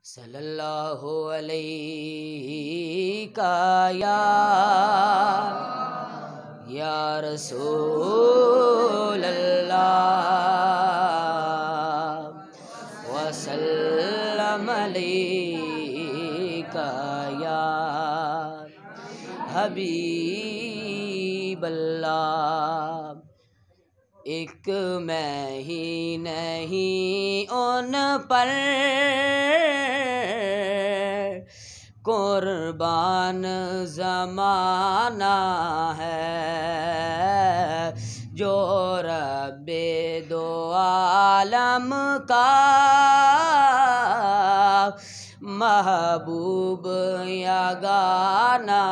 صلی اللہ علیہ یا رسول اللہ وسلم علیک یا حبیب اللہ۔ ایک میں ہی نہیں ان پر قربان زمانہ ہے، جو رب دو عالم کا محبوب یگانہ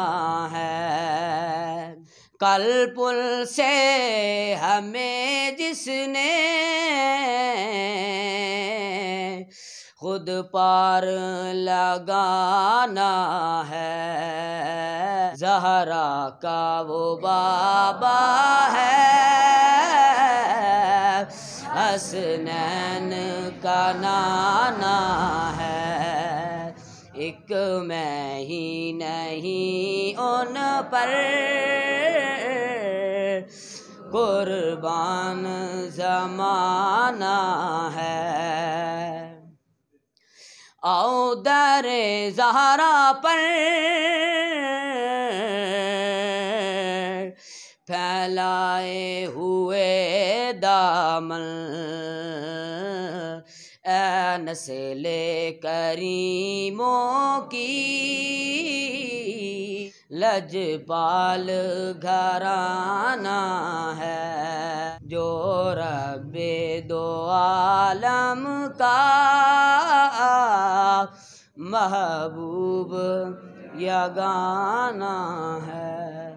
ہے۔ کل پل سے ہمیں جس نے خود پار لگانا ہے، زہرا کا وہ بابا ہے، حسنین کا نانا ہے۔ ایک میں ہی نہیں ان پر قربان زمانہ ہے۔ آؤ در زہرا پر پھیلائے ہوئے دامن، اے نسل کریموں کی لجپال گھرانہ ہے، جو رب دو عالم کا محبوب یگانہ ہے۔